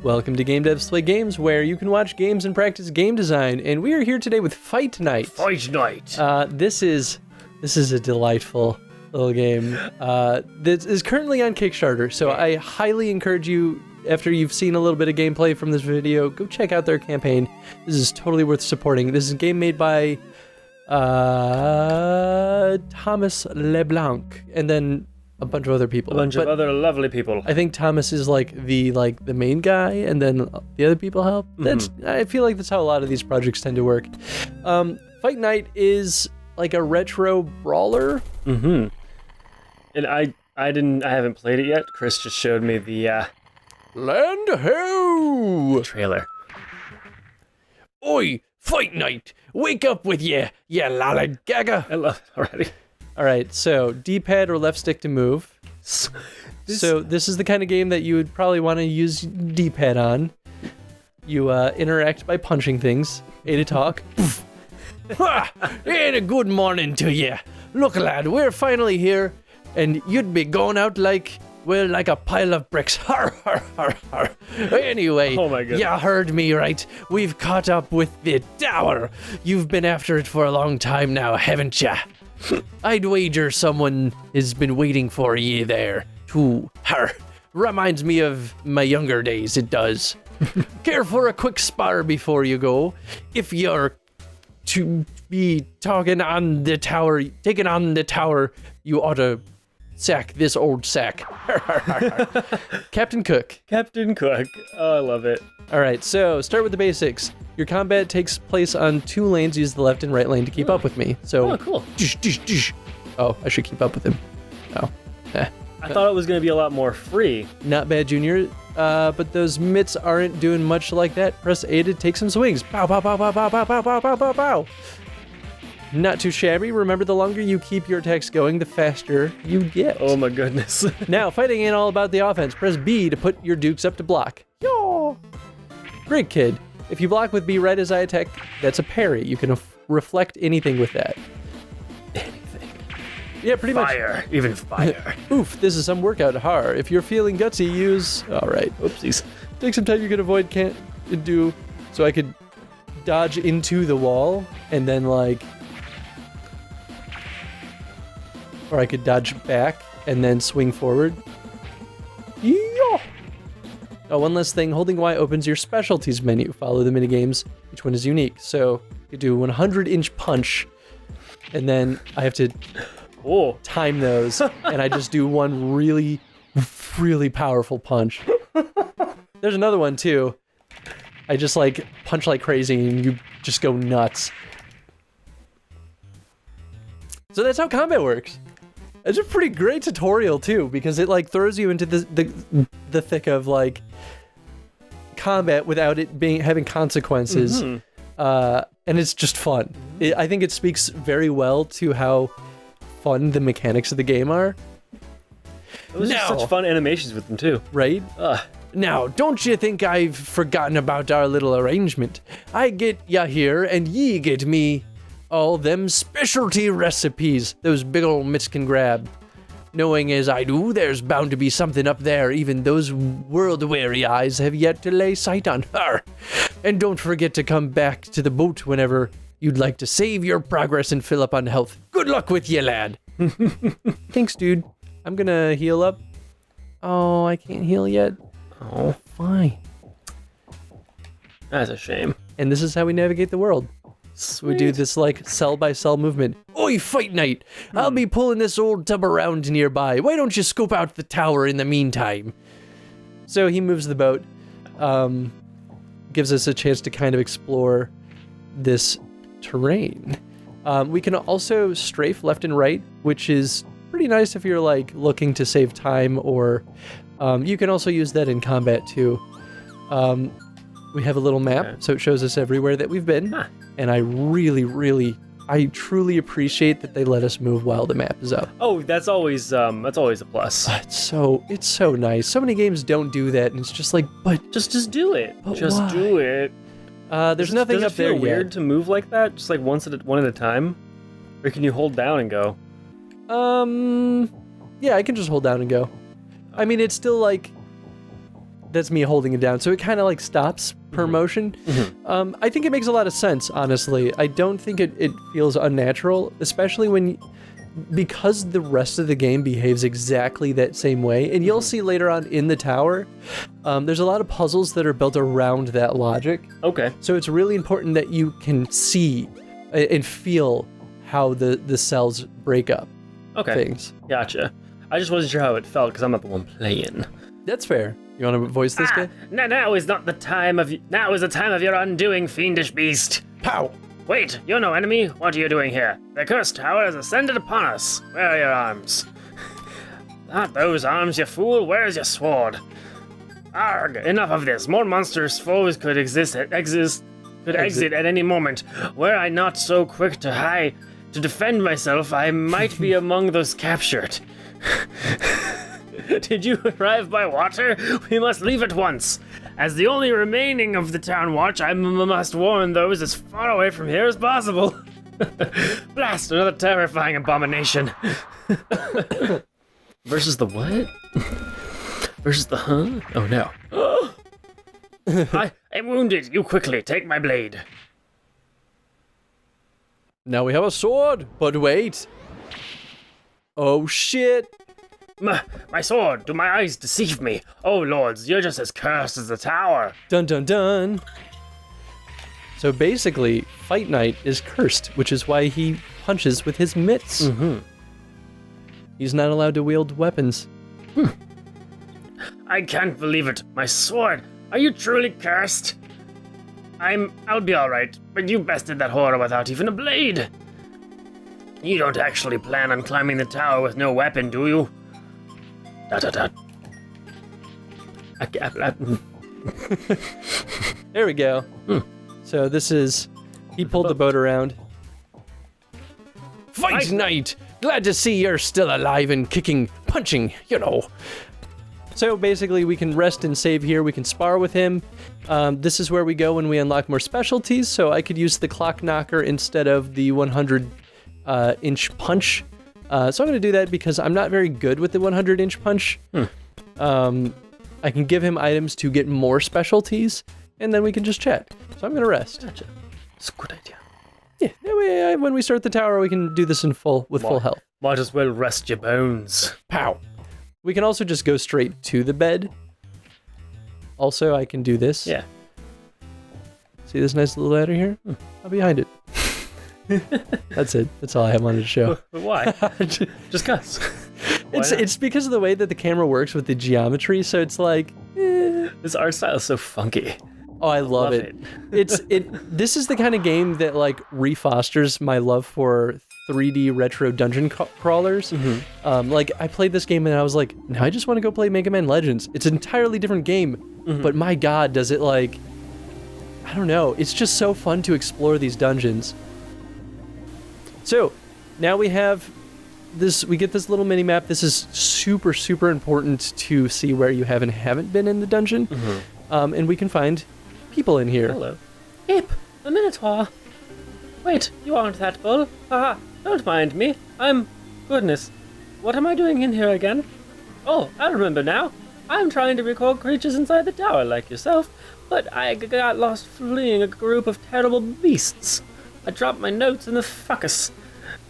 Welcome to Game Devs Play Games, where you can watch games and practice game design. And we are here today with Fight Night. Fight Night. This is a delightful little game. This is currently on Kickstarter, so I highly encourage you, after you've seen a little bit of gameplay from this video, go check out their campaign. This is totally worth supporting. This is a game made by Thomas LeBlanc, and then a bunch of other people. A bunch of other lovely people. I think Thomas is like the main guy, and then the other people help. I feel like that's how a lot of these projects tend to work. Fight Night is like a retro brawler. And I haven't played it yet. Chris just showed me the Land Ho! trailer. Oi, Fight Night! Wake up with ya, ya lollygaga! I love it already. All right, so D-pad or left stick to move. So this is the kind of game that you would probably want to use D-pad on. You interact by punching things. A to talk. Ha! And a good morning to you. Look, lad, we're finally here, and you'd be going out like a pile of bricks. Har, har, har, har. Anyway, Oh my goodness. you heard me right. We've caught up with the tower. You've been after it for a long time now, haven't ya? I'd wager someone has been waiting for ye there. Too. Har. Reminds me of my younger days, it does. Care for a quick spar before you go. If you're to be taking on the tower, you ought to sack this old sack. Captain Cook. Captain Cook. Oh, I love it. All right, so start with the basics. Your combat takes place on 2 lanes. Use the left and right lane to keep up with me. So, Oh, cool. Oh, I should keep up with him. Oh, I thought it was going to be a lot more free. not bad, Junior. But those mitts aren't doing much like that. Press A to take some swings. Pow, pow, pow, pow, pow, pow, pow, pow, pow, pow, pow. Not too shabby. Remember, the longer you keep your attacks going, the faster you get. Oh my goodness. Now, fighting ain't all about the offense. Press B to put your dukes up to block. Yo! Great, kid. If you block with B right as I attack, that's a parry. You can reflect anything with that. Anything. Yeah, pretty much. Fire. Even fire. Oof, this is some workout. Har. If you're feeling gutsy, use... All right. Oopsies. Take some time you could avoid, can't do... So I could dodge into the wall, and then, like... Or I could dodge back, and then swing forward. Yeah! Oh, one last thing. Holding Y opens your specialties menu. Follow the minigames. Each one is unique. So you do 100-inch punch, and then I have to time those, and I just do one really, really powerful punch. There's another one, too. I just, like, punch like crazy, and you just go nuts. So that's how combat works. It's a pretty great tutorial, too, because it, like, throws you into the thick of, like, combat without it having consequences. And it's just fun. I think it speaks very well to how fun the mechanics of the game are. Those are such fun animations with them, too. Right? Now, don't you think I've forgotten about our little arrangement? I get ya here, and ye get me all them specialty recipes those big ol' mitts can grab. Knowing as I do, there's bound to be something up there even those world-weary eyes have yet to lay sight on. Arr. And don't forget to come back to the boat whenever you'd like to save your progress and fill up on health. Good luck with you, lad. Thanks, dude. I'm gonna heal up. Oh, I can't heal yet. Oh, fine. That's a shame. And this is how we navigate the world. Sweet. We do this, like, cell-by-cell movement. Oi, Fight Night! I'll be pulling this old tub around nearby. Why don't you scope out the tower in the meantime? So he moves the boat, gives us a chance to kind of explore this terrain. We can also strafe left and right, which is pretty nice if you're, like, looking to save time, or you can also use that in combat, too. We have a little map, so it shows us everywhere that we've been. And I truly appreciate that they let us move while the map is up. Oh, that's always a plus. It's so nice. So many games don't do that, and it's just like, but just do it. But Just why? do it. There's nothing does up it feel there weird yet. to move like that, just like one at a time, or can you hold down and go? Yeah, I can just hold down and go. I mean, it's still like that's me holding it down. So it kind of like stops per motion. I think it makes a lot of sense, honestly. I don't think it feels unnatural, especially because the rest of the game behaves exactly that same way. And you'll see later on in the tower, there's a lot of puzzles that are built around that logic. Okay. So it's really important that you can see and feel how the cells break up things. Gotcha. I just wasn't sure how it felt because I'm not the one playing. That's fair. You want to voice this guy? Now is not the time of now is the time of your undoing, fiendish beast. Pow! Wait, you're no enemy. What are you doing here? The cursed tower has ascended upon us. Where are your arms? Not those arms, you fool. Where is your sword? Arg! Enough of this. More monstrous foes could exit at any moment. Were I not so quick to defend myself, I might be among those captured. Did you arrive by water? We must leave at once. As the only remaining of the town watch, I must warn those as far away from here as possible. Blast, another terrifying abomination. Versus the what? Versus the huh? Oh no. I'm wounded. You quickly, take my blade. Now we have a sword, but wait. Oh shit. My sword, do my eyes deceive me? Oh lords, you're just as cursed as the tower. Dun dun dun. So basically, Fight Night is cursed, which is why he punches with his mitts. He's not allowed to wield weapons. I can't believe it. My sword. Are you truly cursed? I'll be alright, but you bested that horror without even a blade. You don't actually plan on climbing the tower with no weapon, do you? There we go. So this is... He pulled the boat around. Fight Night! Glad to see you're still alive and kicking, punching, you know. So basically we can rest and save here. We can spar with him. This is where we go when we unlock more specialties. So I could use the clock knocker instead of the 100-inch punch. So I'm going to do that because I'm not very good with the 100-inch punch. I can give him items to get more specialties, and then we can just chat. So I'm going to rest. Gotcha. It's a good idea. Yeah, that way when we start the tower, we can do this full health. Might as well rest your bones. Pow! We can also just go straight to the bed. Also, I can do this. Yeah. See this nice little ladder here? I'm behind it. That's it. That's all I wanted to show. But why? Just cuz. It's because of the way that the camera works with the geometry, so it's like... This art style is so funky. Oh, I love it. This is the kind of game that like refosters my love for 3D retro dungeon crawlers. Like I played this game and I was like, now I just want to go play Mega Man Legends. It's an entirely different game, but my God, does it like, I don't know. It's just so fun to explore these dungeons. So now we have this, we get this little mini map. This is super, super important to see where you have and haven't been in the dungeon. And we can find people in here. Hello. Hip, a Minotaur. Wait, you aren't that bull. Haha, don't mind me. Goodness, what am I doing in here again? Oh, I remember now. I'm trying to recall creatures inside the tower like yourself, but I got lost fleeing a group of terrible beasts. I dropped my notes in the fuckus.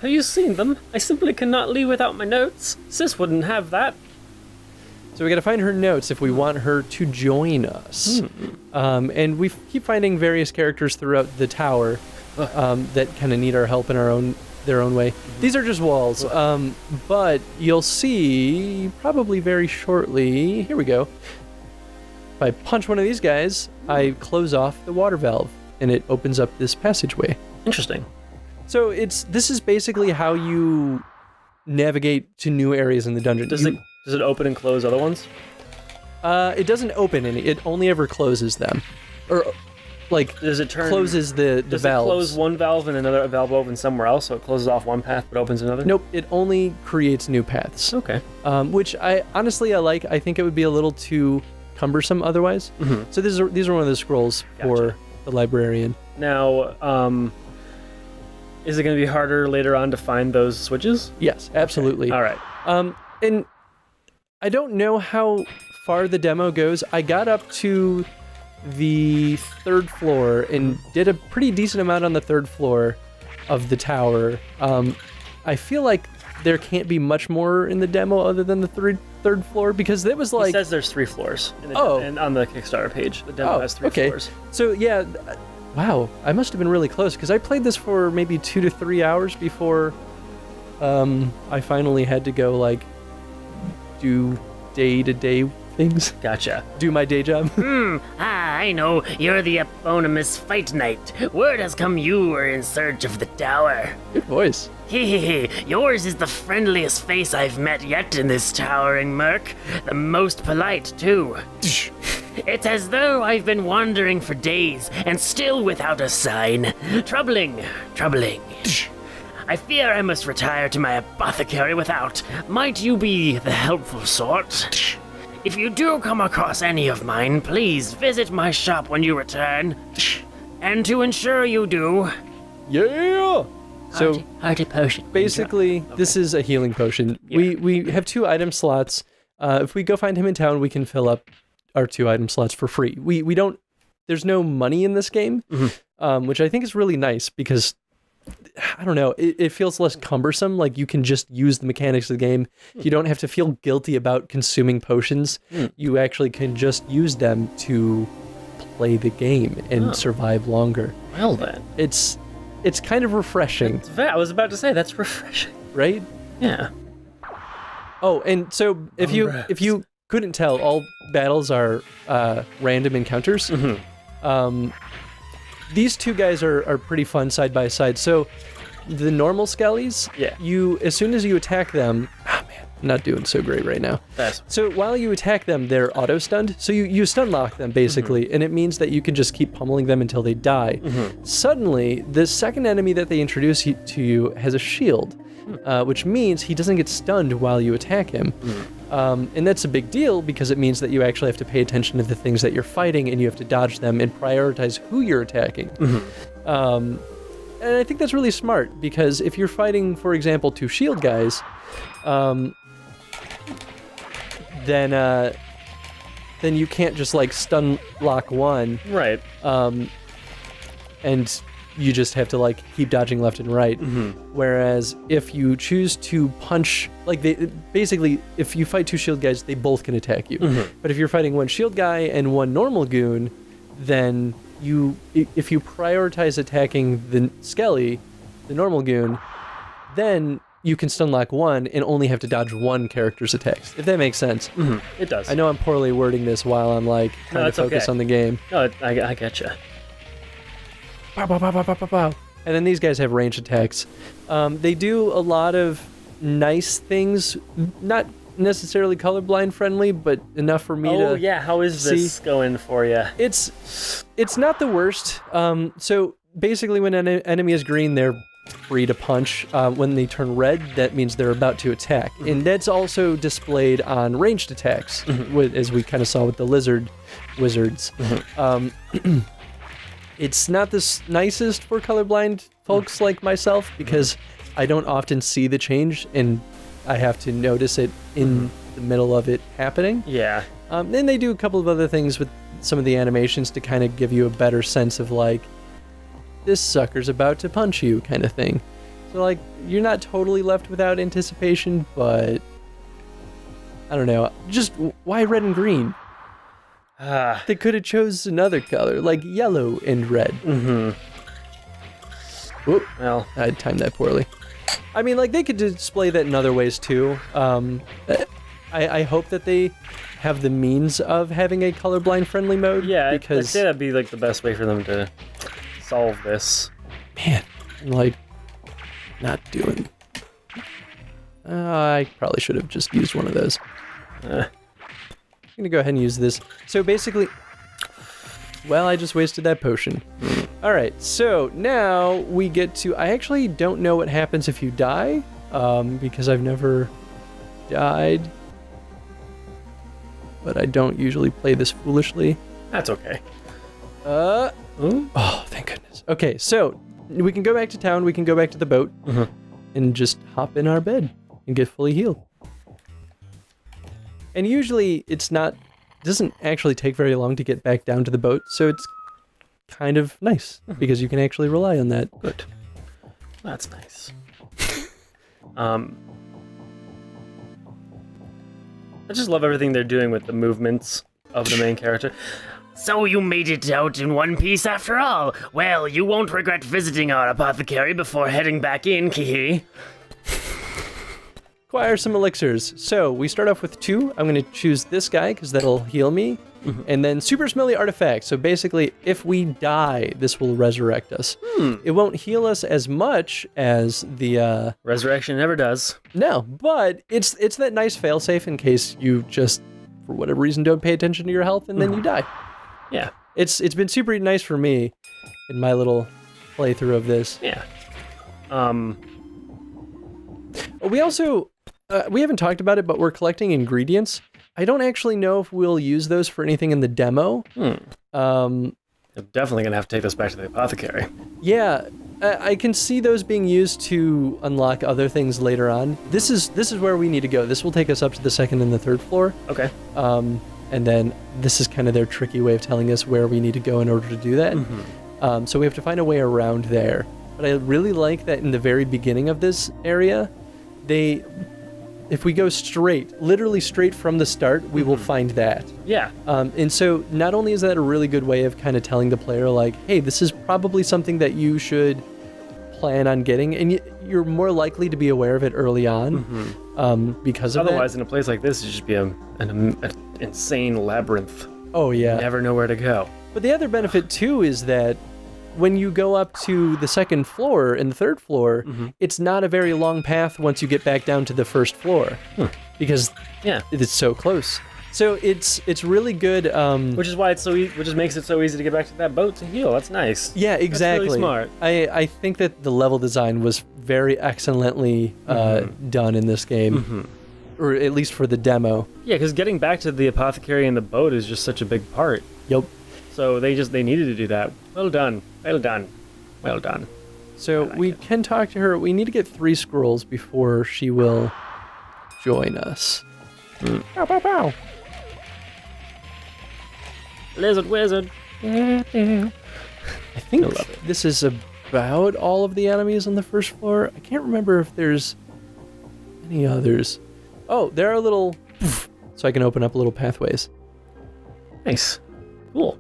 Have you seen them? I simply cannot leave without my notes. Sis wouldn't have that. So we gotta find her notes if we want her to join us. And we keep finding various characters throughout the tower that kind of need our help in their own way. These are just walls, but you'll see probably very shortly. Here we go. If I punch one of these guys, I close off the water valve, and it opens up this passageway. Interesting. So this is basically how you navigate to new areas in the dungeon. Does it open and close other ones? It doesn't open any. It only ever closes them, or like does it closes the does valves. It close one valve and another valve opens somewhere else, so it closes off one path but opens another? Nope. It only creates new paths. Okay. Which I honestly like. I think it would be a little too cumbersome otherwise. So these are one of the scrolls for the librarian. Now, is it going to be harder later on to find those switches? Yes, absolutely. Okay. All right. And I don't know how far the demo goes, I got up to the 3rd floor and did a pretty decent amount on the 3rd floor of the tower. I feel like there can't be much more in the demo other than the 3rd floor, because it was like... It says there's 3 floors and on the Kickstarter page. The demo has 3 floors. So yeah, wow, I must have been really close, because I played this for maybe 2 to 3 hours before I finally had to go like do day-to-day things. Gotcha. Do my day job. I know. You're the eponymous Fight Knight. Word has come you are in search of the tower. Good voice. Hehehe, yours is the friendliest face I've met yet in this towering murk. The most polite, too. It's as though I've been wandering for days and still without a sign. Troubling. I fear I must retire to my apothecary without. Might you be the helpful sort? If you do come across any of mine, please visit my shop when you return. And to ensure you do... Yeah! So hearty potion. basically, this is a healing potion. Yeah. We have 2 item slots. If we go find him in town, we can fill up our 2 item slots for free. We don't... There's no money in this game, which I think is really nice because... I don't know, it feels less cumbersome, like you can just use the mechanics of the game. You don't have to feel guilty about consuming potions. You actually can just use them to play the game and survive longer. Well then. It's kind of refreshing. I was about to say, that's refreshing. Right? Yeah. Oh, and so if you couldn't tell, all battles are random encounters. These 2 guys are pretty fun side by side. So the normal skellies, as soon as you attack them, man, I'm not doing so great right now. So while you attack them, they're auto stunned. So you stun lock them basically, and it means that you can just keep pummeling them until they die. Suddenly, the second enemy that they introduce to you has a shield, which means he doesn't get stunned while you attack him. And that's a big deal because it means that you actually have to pay attention to the things that you're fighting and you have to dodge them and prioritize who you're attacking. And I think that's really smart because if you're fighting, for example, 2 shield guys, then you can't just like stun lock one. Right. And you just have to like keep dodging left and right. Whereas if you choose to punch, like basically if you fight 2 shield guys, they both can attack you. But if you're fighting 1 shield guy and 1 normal goon, then if you prioritize attacking the skelly, the normal goon, then you can stun lock 1 and only have to dodge 1 character's attacks, if that makes sense. It does. I know I'm poorly wording this while I'm like trying to focus on the game. No, I getcha. Pow, pow, pow, pow, pow, pow, pow. And then these guys have ranged attacks. They do a lot of nice things, not necessarily colorblind friendly, but enough for me to Oh yeah, how is this going for you? It's not the worst. So basically when an enemy is green, they're free to punch. When they turn red, that means they're about to attack. And that's also displayed on ranged attacks, as we kind of saw with the wizards. It's not the nicest for colorblind folks like myself because I don't often see the change and I have to notice it in the middle of it happening. Yeah. Then they do a couple of other things with some of the animations to kind of give you a better sense of like, this sucker's about to punch you kind of thing. So like, you're not totally left without anticipation, but I don't know. Just why red and green? They could have chose another color, like yellow and red. Whoop. Well, I timed that poorly. I mean, like, they could display that in other ways, too. I hope that they have the means of having a colorblind-friendly mode. Yeah, because I'd say that'd be, like, the best way for them to solve this. Man, I'm, like, not doing... I probably should have just used one of those. I'm gonna go ahead and use this. So basically, well, I just wasted that potion. All right, so now we get to, I actually don't know what happens if you die, because I've never died, but I don't usually play this foolishly. That's okay. Oh, thank goodness. Okay, so we can go back to town, we can go back to the boat, and just hop in our bed and get fully healed. And usually it's not doesn't actually take very long to get back down to the boat, so it's kind of nice because you can actually rely on that. Good. That's nice. I just love everything they're doing with the movements of the main character. So you made it out in one piece after all. Well, you won't regret visiting our apothecary before heading back in, Kihi. Acquire some elixirs. So we start off with 2. I'm going to choose this guy because that'll heal me. And then super smelly artifact. So basically, if we die, this will resurrect us. It won't heal us as much as the... Resurrection never does. No, but it's that nice failsafe in case you just, for whatever reason, don't pay attention to your health and then you die. Yeah. It's been super nice for me in my little playthrough of this. Yeah. We also... we haven't talked about it, but we're collecting ingredients. I don't actually know if we'll use those for anything in the demo. I'm definitely going to have to take this back to the apothecary. Yeah, I can see those being used to unlock other things later on. This is where we need to go. This will take us up to the 2nd and the 3rd floor. Okay. And then this is kind of their tricky way of telling us where we need to go in order to do that. So we have to find a way around there. But I really like that in the very beginning of this area, if we go straight, literally straight from the start, we will find that. Yeah. And so not only is that a really good way of kind of telling the player, like, hey, this is probably something that you should plan on getting, and you're more likely to be aware of it early on because of Otherwise, that. in a place like this, it'd just be an insane labyrinth. Oh, yeah. You never know where to go. But the other benefit, too, is that when you go up to the 2nd floor and the 3rd floor, it's not a very long path once you get back down to the 1st floor because it's so close. So it's really good. Which is why it's so which just makes it so easy to get back to that boat to heal. That's nice. Yeah, exactly. That's really smart. I think that the level design was very excellently done in this game, or at least for the demo. Yeah, because getting back to the apothecary and the boat is just such a big part. Yep. So they needed to do that. Well done. Well done. Well done. So we can talk to her. We need to get 3 scrolls before she will join us. Bow, bow, bow. Lizard wizard. I think this is about all of the enemies on the 1st floor. I can't remember if there's any others. Oh, there are little... so I can open up little pathways. Nice. Cool.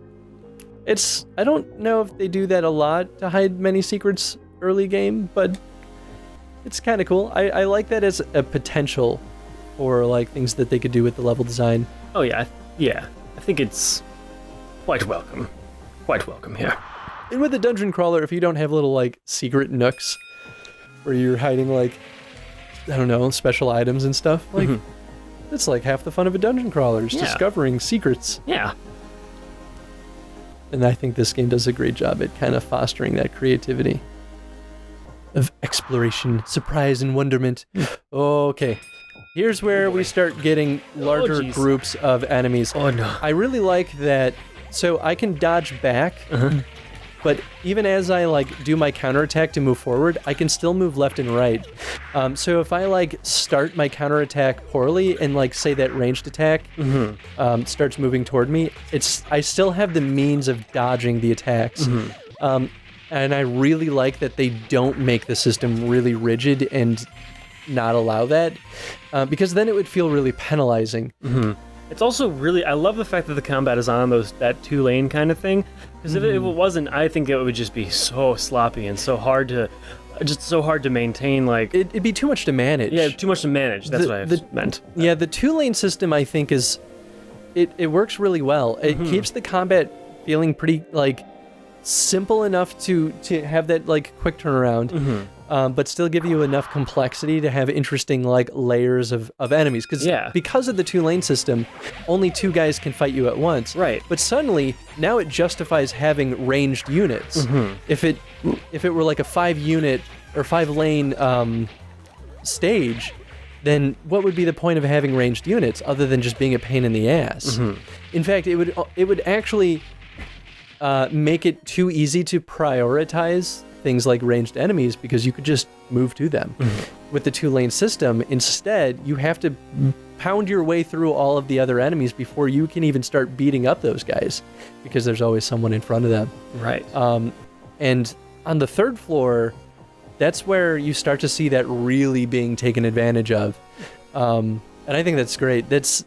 I don't know if they do that a lot to hide many secrets early game, but it's kind of cool. I like that as a potential for like things that they could do with the level design. Oh yeah, I think it's quite welcome. Quite welcome here. And with a dungeon crawler, if you don't have little like secret nooks where you're hiding like, I don't know, special items and stuff, like that's like half the fun of a dungeon crawler is discovering secrets. Yeah. And I think this game does a great job at kind of fostering that creativity of exploration, surprise, and wonderment. Okay, here's where we start getting larger groups of enemies. Oh no. I really like that. So I can dodge back, but even as I like do my counterattack to move forward, I can still move left and right. So if I like start my counterattack poorly and like say that ranged attack starts moving toward me, I still have the means of dodging the attacks. And I really like that they don't make the system really rigid and not allow that, because then it would feel really penalizing. It's also really, I love the fact that the combat is on that 2-lane kind of thing, because if it wasn't, I think it would just be so sloppy and so hard to maintain. Like it'd be too much to manage. Yeah, too much to manage. That's what I meant. Yeah, the 2-lane system I think is, it works really well. It keeps the combat feeling pretty like simple enough to have that like quick turnaround. But still give you enough complexity to have interesting like layers of enemies. Because of the 2-lane system, only 2 guys can fight you at once. Right. But suddenly, now it justifies having ranged units. If it were like a 5-unit or 5-lane stage, then what would be the point of having ranged units other than just being a pain in the ass? In fact, it would actually make it too easy to prioritize things like ranged enemies because you could just move to them. With the 2-lane system, instead, you have to pound your way through all of the other enemies before you can even start beating up those guys, because there's always someone in front of them. Right. And on the 3rd floor, that's where you start to see that really being taken advantage of. And I think that's great. That's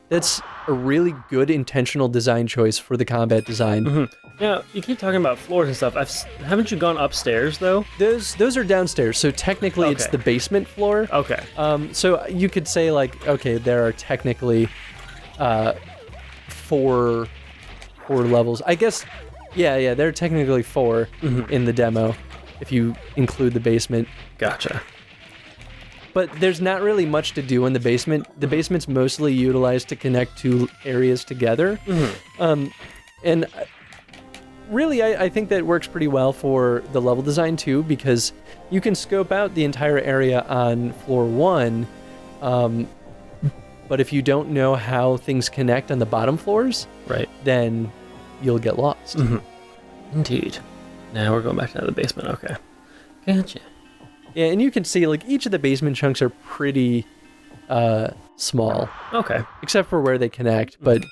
a really good intentional design choice for the combat design. Mm-hmm. Now, you keep talking about floors and stuff. Haven't you gone upstairs, though? Those are downstairs, so technically it's the basement floor. Okay. So you could say, like, okay, there are technically four levels. I guess, yeah, there are technically 4 in the demo, if you include the basement. Gotcha. But there's not really much to do in the basement. The basement's mostly utilized to connect 2 areas together. And really, I think that works pretty well for the level design too, because you can scope out the entire area on floor 1, but if you don't know how things connect on the bottom floors, right, then you'll get lost. Indeed. Now we're going back to the basement. Okay. Gotcha. Yeah, and you can see, like, each of the basement chunks are pretty small. Okay. Except for where they connect, but...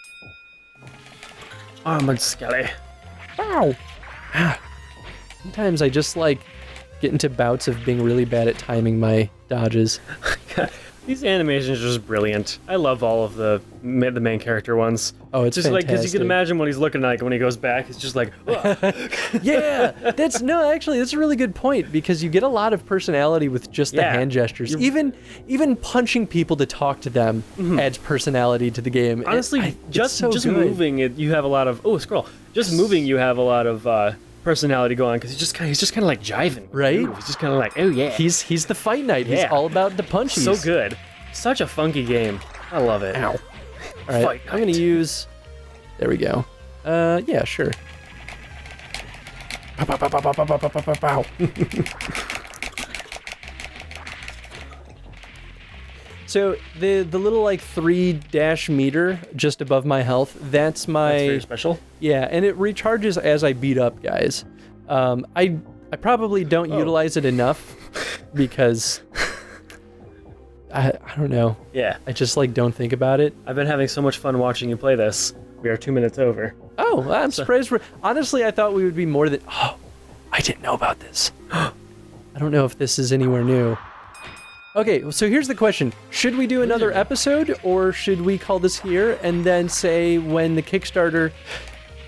Armored Skelly. Ow! Sometimes I just, like, get into bouts of being really bad at timing my dodges. God, these animations are just brilliant. I love all of the main character ones. Oh, it's just fantastic. like, because you can imagine what he's looking like when he goes back. It's just like, yeah, that's a really good point, because you get a lot of personality with just the hand gestures. Even punching people to talk to them adds personality to the game. Honestly, just good. moving it, you have a lot of Just moving, you have a lot of personality going on, because he's just kind of like jiving, right? He's just kind of like, oh yeah. He's the fight knight. He's all about the punches. So good. Such a funky game. I love it. Ow. All right, I'm gonna use. There we go. Yeah, sure. Pow, pow, pow, pow, pow, pow, pow, pow, pow. So the little, like, 3- meter just above my health, that's very special. Yeah, and it recharges as I beat up guys. I probably don't utilize it enough because I don't know. Yeah. I just, like, don't think about it. I've been having so much fun watching you play this. We are 2 minutes over. Oh, I'm surprised. Honestly, I thought we would be more than... Oh, I didn't know about this. I don't know if this is anywhere new. Okay, so here's the question. Should we do another episode, or should we call this here and then say when the Kickstarter...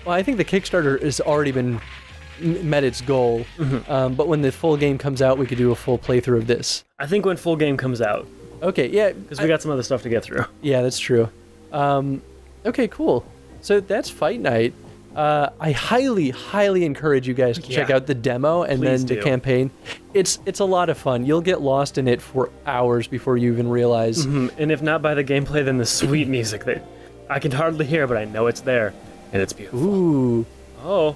Well, I think the Kickstarter has already been met its goal, but when the full game comes out, we could do a full playthrough of this. I think when full game comes out. Okay, yeah. Because we got some other stuff to get through. Yeah, that's true. Okay, cool. So that's Fight Night. I highly, highly encourage you guys to check out the demo and then the campaign. It's a lot of fun. You'll get lost in it for hours before you even realize. And if not by the gameplay, then the sweet music that I can hardly hear, but I know it's there, and it's beautiful. Ooh. Oh.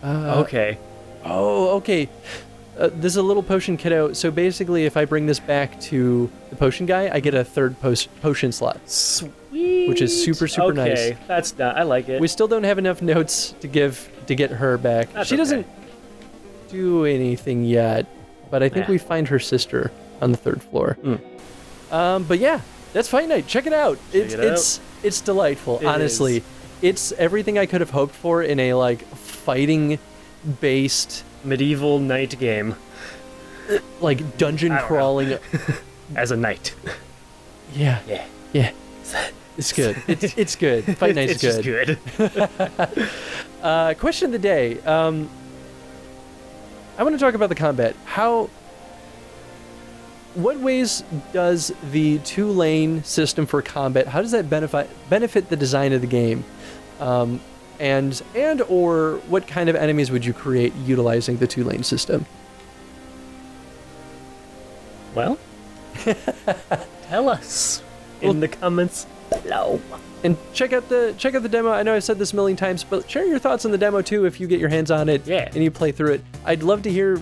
Okay. Oh, okay. This is a little potion kiddo. So basically, if I bring this back to the potion guy, I get a 3rd potion slot. Sweet. Which is super, super nice. Okay, that's not. I like it. We still don't have enough notes to get her back. She doesn't do anything yet, but I think we find her sister on the 3rd floor. But yeah, that's Fight Night. Check it out. It's delightful. Honestly, it's everything I could have hoped for in a, like, fighting based medieval knight game, like dungeon crawling as a knight. Yeah. It's good. It's good. Fight Night's good. It's just good. Question of the day. I want to talk about the combat. What ways does the 2-lane system for combat, how does that benefit the design of the game? And or what kind of enemies would you create utilizing the 2-lane system? Well, tell us in the comments below. And check out the demo. I know I've said this a million times, but share your thoughts on the demo too if you get your hands on it and you play through it. I'd love to hear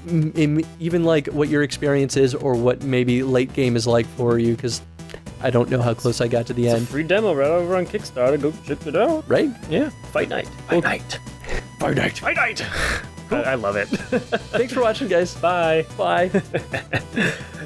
even like what your experience is or what maybe late game is like for you, because I don't know how close I got to the end. It's a free demo right over on Kickstarter. Go check it out. Right? Yeah. Fight Night. Fight Night. Fight Night. Fight Night. I love it. Thanks for watching, guys. Bye. Bye.